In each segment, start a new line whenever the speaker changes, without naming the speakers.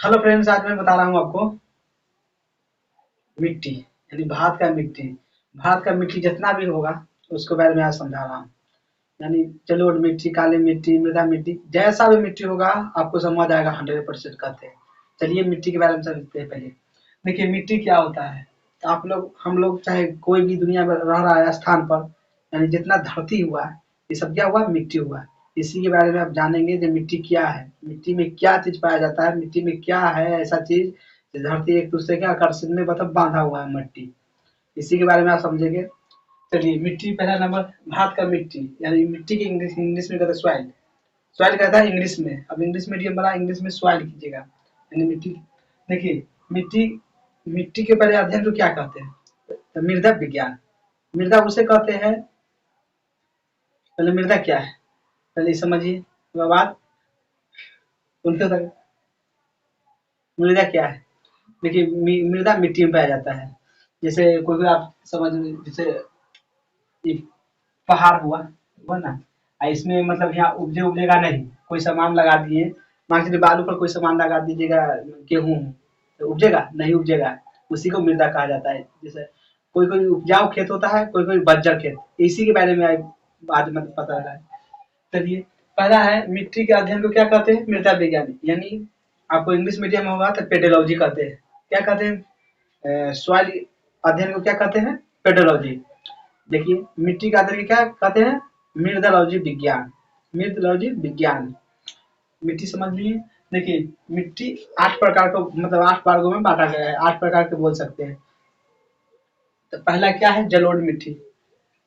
Hello friends, आज मैं बता रहा हूँ आपको मिट्टी यानी भारत का मिट्टी। भारत का मिट्टी जितना भी होगा उसके बारे में आज समझा रहा हूँ। यानी जलोढ़ मिट्टी, काली मिट्टी, मृदा मिट्टी, जैसा भी मिट्टी होगा आपको समझ आएगा 100% कहते हैं। चलिए मिट्टी के बारे में समझते हैं। पहले देखिए मिट्टी क्या होता है। आप लोग, हम लोग चाहे कोई भी दुनिया में रह रहा है स्थान पर, यानी जितना धरती हुआ है ये सब क्या हुआ, मिट्टी हुआ है। इसी के बारे में आप जानेंगे कि मिट्टी क्या है, मिट्टी में क्या चीज पाया जाता है, मिट्टी में क्या है ऐसा चीज। धरती एक दूसरे के आकर्षण में मतलब बांधा हुआ है मिट्टी, इसी के बारे में आप समझेंगे। चलिए मिट्टी, पहला नंबर भारत का मिट्टी, यानी मिट्टी की इंग्लिश इंग्लिश में कहते हैं सॉइल। सॉइल कहता है इंग्लिश में, अब इंग्लिश मीडियम वाला इंग्लिश में सॉइल कीजिएगा, यानी मिट्टी। देखिए मिट्टी, मिट्टी के पहले अध्ययन को क्या कहते हैं, तो मृदा विज्ञान। मृदा उसे कहते हैं, पहले मृदा क्या है पहले ये समझिए, उसके बाद उनके तक मृदा क्या है। देखिए मृदा मिट्टी में पाया जाता है। जैसे कोई भी आप समझ, जैसे एक पहाड़ हुआ हुआ ना, इसमें मतलब यहाँ उगेगा नहीं, कोई सामान लगा दिए, मान लीजिए बालू पर कोई सामान लगा दीजिएगा, गेहूं तो उपजेगा नहीं, उपजेगा। उसी को मृदा कहा जाता है। जैसे कोई कोई उपजाऊ खेत होता है, कोई कोई बंजर खेत, इसी के बारे में आज मतलब पता लगा है। चलिए पहला है मिट्टी के अध्ययन को क्या कहते हैं, मृदा विज्ञानी। यानी आपको इंग्लिश मीडियम में होगा तो पेडोलॉजी कहते हैं। क्या कहते हैं, सॉइल अध्ययन को क्या कहते हैं, पेडोलॉजी। देखिए मिट्टी का अध्ययन क्या कहते हैं, मृदोलॉजी विज्ञान। मृदोलॉजी विज्ञान, मिट्टी समझ लीजिए। देखिए मिट्टी 8 प्रकार को मतलब 8 वर्गों में बांटा गया है, 8 प्रकार के बोल सकते हैं। तो पहला क्या है, जलोढ़ मिट्टी।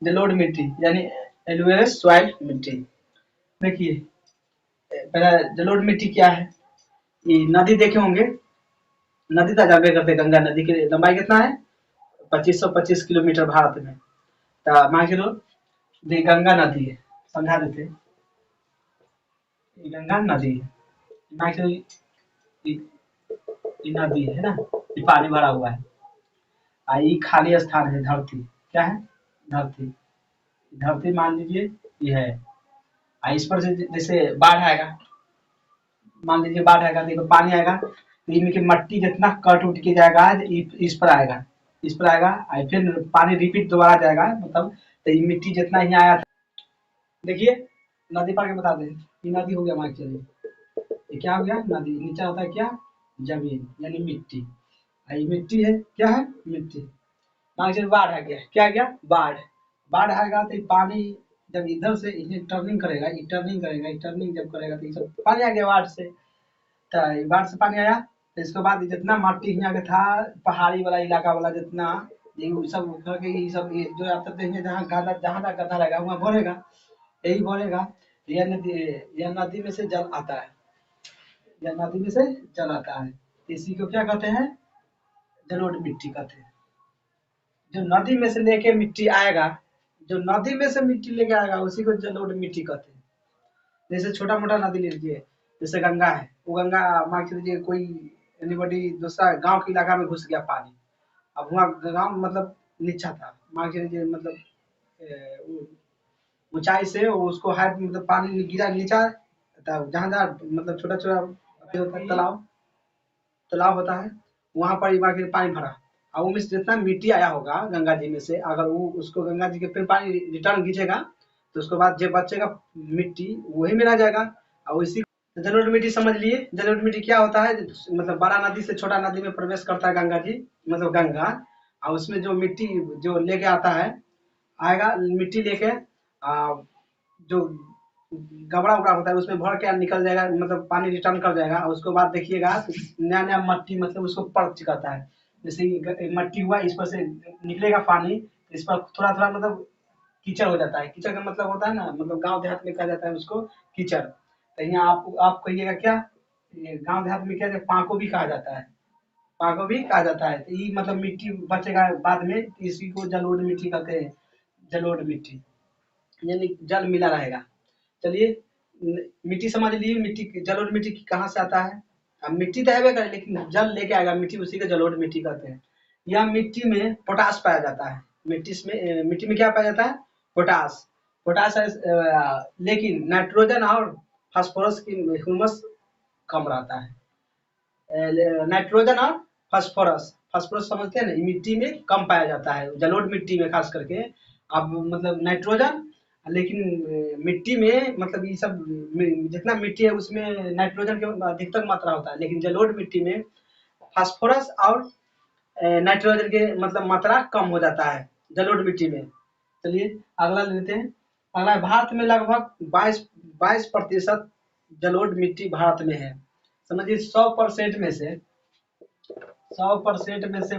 जलोढ़ मिट्टी यानी एलुवियल सॉइल मिट्टी। देखिए पहला जलोढ़ मिट्टी क्या है, ये नदी देखे होंगे, नदी तो जानबे करते हैं, गंगा नदी की लंबाई कितना है, 2525 किलोमीटर भारत में। तो मान के लो ये गंगा नदी है, समझा देते हैं, ये गंगा नदी है। मान के लो ये नदी है ना, ये पानी भरा हुआ है, ये खाली स्थान है, धरती। क्या है, धरती। धरती मान लीजिए ये है, इस पर से जैसे बाढ़ आएगा, मान लीजिए बाढ़ आएगा, देखो पानी आएगा तो इनमें की मट्टी जितना कट उठ के जाएगा इस पर आएगा, इस पर आएगा, फिर पानी रिपीट दोबारा जाएगा, मतलब तो ये मिट्टी जितना ही आया था। देखिए नदी पर के बता दें, ये नदी हो गया मान के चलिए, ये क्या हो गया, नदी। नीचे होता है क्या, जमीन यानी मिट्टी। ये मिट्टी है, क्या है, मिट्टी। मान के चलिए बाढ़ आ गया, क्या आ गया, बाढ़। बाढ़ आएगा तो पानी जब इधर से इन्हें टर्निंग करेगा, ये टर्निंग करेगा, ये टर्निंग जब करेगा तो ये सब पानी आ गया बाढ़ से। तो बाढ़ से पानी आया तो इसके बाद जितना माटी यहाँ का था, पहाड़ी वाला इलाका वाला जितना, ये सब उखड़ के ये सब, ये जो आप सकते हैं जहाँ गड्ढा, जहाँ तक गड्ढा रहेगा वहाँ भरेगा, यही भरेगा। यह नदी में से जल आता है, यह नदी में से जल आता है, इसी को क्या कहते हैं, जलोढ़ मिट्टी कहते हैं। जो नदी में से लेके मिट्टी आएगा, जो नदी में से मिट्टी लेके आएगा उसी को जलोढ़ मिट्टी कहते हैं। जैसे छोटा मोटा नदी ले लीजिए, जैसे गंगा है, वो गंगा मान के लीजिए कोई एनीबॉडी दूसरा गांव के इलाका में घुस गया पानी, अब वहाँ गांव मतलब नीचा था, मान के लीजिए मतलब ऊंचाई से उसको हाइट मतलब पानी गिरा नीचा, जहाँ जहाँ मतलब छोटा छोटा होता है तालाब, तालाब होता है, वहाँ पर मान के पानी भरा, और उसमें से जितना मिट्टी आया होगा गंगा जी में से, अगर वो उसको गंगा जी के फिर पानी रिटर्न खींचेगा तो उसके बाद जो बचेगा मिट्टी वही में रह जाएगा। और इसी जलोढ़ मिट्टी समझ लिए। जलोढ़ मिट्टी क्या होता है, मतलब बड़ा नदी से छोटा नदी में प्रवेश करता है गंगा जी, मतलब गंगा, और उसमें जो मिट्टी जो लेके आता है, आएगा मिट्टी लेके, जो गबड़ा उबड़ा होता है उसमें भर के निकल जाएगा, मतलब पानी रिटर्न कर जाएगा, और उसके बाद देखिएगा नया नया मट्टी मतलब उसको परत चिकाता है। जैसे मट्टी हुआ, इस पर से निकलेगा पानी, इस पर थोड़ा थोड़ा मतलब कीचड़ हो जाता है। कीचड़ का मतलब होता है ना, मतलब गांव देहात में कहा जाता है उसको कीचड़। तो यहाँ आप कहिएगा क्या, ये गांव देहात में क्या, पाको भी कहा जाता है, पाको भी कहा जाता है। तो ये मतलब मिट्टी बचेगा बाद में, इसी को जलोढ़ मिट्टी कहते हैं, जलोढ़ मिट्टी, यानी जल मिला रहेगा। चलिए मिट्टी समझ लिए, मिट्टी जलोढ़ मिट्टी कहाँ से आता है, अब मिट्टी तो है करे लेकिन जल लेके आएगा मिट्टी, उसी को जलोढ़ मिट्टी कहते हैं। यह मिट्टी में पोटास पाया जाता है, मिट्टी में क्या पाया जाता है, पोटास। पोटास है, लेकिन नाइट्रोजन और फास्फोरस की ह्यूमस कम रहता है। नाइट्रोजन और फास्फोरस। फास्फोरस समझते हैं ना, मिट्टी में कम पाया जाता है, जलोढ़ मिट्टी में खास करके। अब मतलब नाइट्रोजन, लेकिन मिट्टी में मतलब ये सब जितना मिट्टी है उसमें नाइट्रोजन की अधिकतर मात्रा होता है, लेकिन जलोढ़ मिट्टी में फास्फोरस और नाइट्रोजन के मतलब मात्रा कम हो जाता है जलोढ़ मिट्टी में। चलिए अगला लेते हैं। अगला है, भारत में लगभग 22% जलोढ़ मिट्टी भारत में है। समझिए 100% में से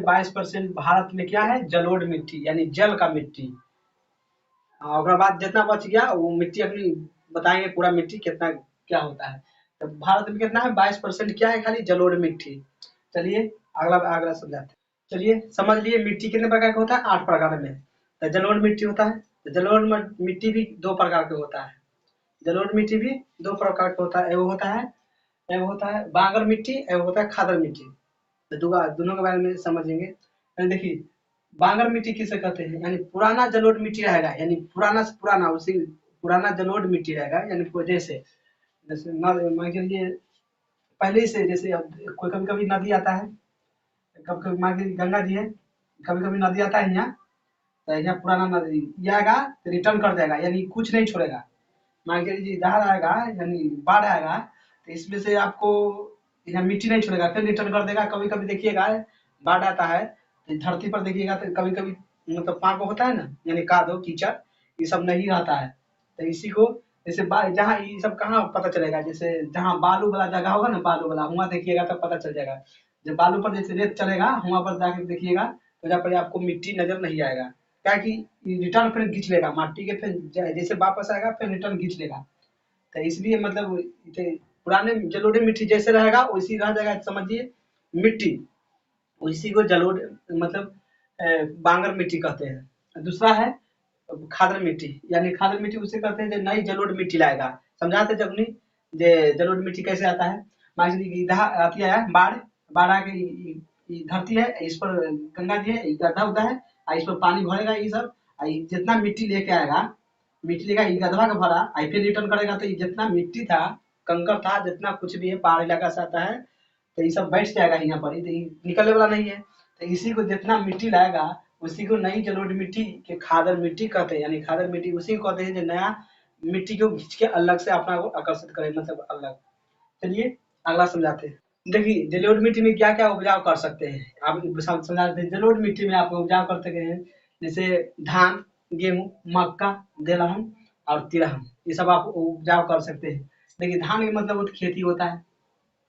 22% भारत में क्या है, जलोढ़ मिट्टी यानी जल का मिट्टी। और बाद जितना बच गया वो मिट्टी अपनी बताएंगे पूरा मिट्टी कितना क्या होता है। तो भारत में कितना है, 22% क्या है, खाली जलोढ़ मिट्टी। चलिए अगला अगला समझाते हैं। चलिए समझ लिए मिट्टी कितने प्रकार का होता है, 8 प्रकार में। तो जलोढ़ मिट्टी होता है, तो जलोढ़ मिट्टी भी 2 प्रकार का होता है। जलोढ़ मिट्टी भी 2 प्रकार का होता है, एगो होता है बांगर मिट्टी, एगो होता है खादर मिट्टी। तो दोनों के बारे में समझेंगे। देखिए बांगर मिट्टी किसे कहते हैं, यानी पुराना जलोढ़ मिट्टी रहेगा, यानी पुराना से पुराना उसी पुराना जलोढ़ मिट्टी रहेगा, यानी जैसे जैसे मान के चलिए पहले से, जैसे अब कोई कभी कभी नदी आता है, कभी कभी मान के गंगा जी है, कभी कभी नदी आता है यहाँ, तो यहाँ पुराना नदी ये आएगा तो रिटर्न कर देगा, यानी कुछ नहीं छोड़ेगा। मान के लीजिए दहाड़ आएगा यानी बाढ़ आएगा, तो इसमें से आपको यहाँ मिट्टी नहीं छोड़ेगा, फिर रिटर्न कर देगा। कभी कभी देखिएगा बाढ़ आता है तो धरती पर देखिएगा तो कभी कभी मतलब पाँक होता है ना, यानी कादो कीचड़ ये सब नहीं रहता है। तो इसी को जैसे जहाँ ये सब कहाँ पता चलेगा, जैसे जहाँ बालू वाला जगह होगा ना, बालू वाला वहाँ देखिएगा तब पता चल जाएगा। जब बालू पर जैसे रेत चलेगा वहाँ पर जाके देखिएगा तो जहाँ पर आपको मिट्टी नजर नहीं आएगा, क्या कि रिटर्न फिर खींच लेगा माटी के, फिर जैसे वापस आएगा फिर रिटर्न खींच लेगा। तो इसलिए मतलब पुराने जलोढ़ मिट्टी जैसे रहेगा वैसी रह जाएगा, समझिए मिट्टी उसी को जलोढ़ मतलब बांगर मिट्टी कहते हैं। दूसरा है खादर मिट्टी, यानी खादर मिट्टी उसे कहते हैं जो नई जलोढ़ मिट्टी लाएगा। समझाते जब नहीं जे जलोढ़ मिट्टी कैसे आता है। मान लीजिए इधर आती है बाढ़, बाढ़ आके धरती है, इस पर गंगा जी है, गड्ढा उड्ढा है, इस पर पानी भरेगा ये सब, जितना मिट्टी लेके आएगा, मिट्टी लेगा गधवा का भरा, फिर रिटर्न करेगा, तो जितना मिट्टी था कंकर था जितना कुछ भी है पहाड़ इलाका से आता है, तो ये सब बैठ जाएगा यहाँ पर, तो निकलने वाला नहीं है। तो इसी को जितना मिट्टी लाएगा उसी को नई जलोढ़ मिट्टी के खादर मिट्टी कहते हैं, यानी खादर मिट्टी उसी को कहते हैं जो नया मिट्टी को खींच के अलग से अपना को आकर्षित करे, मतलब अलग। चलिए अगला समझाते हैं। देखिए जलोढ़ मिट्टी में क्या क्या उपजाऊ कर सकते हैं, आप समझाते हैं। जलोढ़ मिट्टी में आप उपजाऊ कर सकते हैं जैसे धान, गेहूँ, मक्का, दलहन और तिलहन, ये सब आप उपजाऊ कर सकते हैं। देखिए धान के मतलब वो खेती होता है,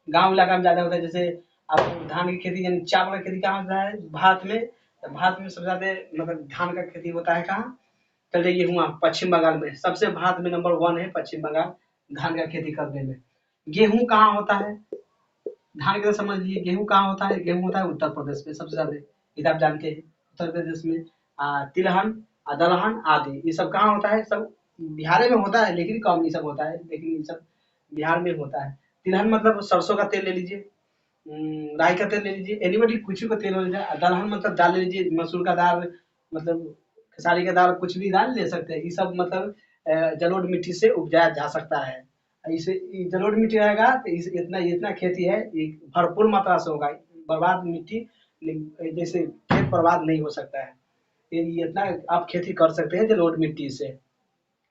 गाँव इलाका में ज़्यादा होता है। जैसे आप धान की खेती यानी चावल की खेती कहाँ होता है, भारत में। तो भारत में सबसे ज़्यादा मतलब धान का खेती होता है कहाँ, चल जाइए वहाँ पश्चिम बंगाल में, सबसे भारत में नंबर 1 है पश्चिम बंगाल धान का खेती करने में। गेहूँ कहाँ होता है, धान की तो समझ लीजिए। गेहूँ कहाँ होता है, गेहूँ होता है उत्तर प्रदेश में सबसे ज़्यादा, ये तो आप जानते हैं उत्तर प्रदेश में। तिलहन, दलहन आदि ये सब कहाँ होता है, सब बिहार में होता है, लेकिन कम ये सब होता है, लेकिन ये सब बिहार में होता है। तिलहन मतलब सरसों का तेल ले लीजिए, राई का तेल ले लीजिए, एनीबॉडी कुछ भी का तेल ले लीजिए। दलहन मतलब दाल ले लीजिए, मसूर का दाल, मतलब खेसारी का दाल, कुछ भी दाल ले सकते हैं। ये सब मतलब जलोढ़ मिट्टी से उपजाया जा सकता है। इसे जलोढ़ मिट्टी रहेगा तो इतना इतना खेती है भरपूर मात्रा से होगा। बर्बाद मिट्टी जैसे खेत बर्बाद नहीं हो सकता है, ये इतना आप खेती कर सकते हैं जलोढ़ मिट्टी से।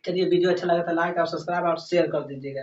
चलिए वीडियो अच्छा लगा तो लाइक और सब्सक्राइब और शेयर कर दीजिएगा।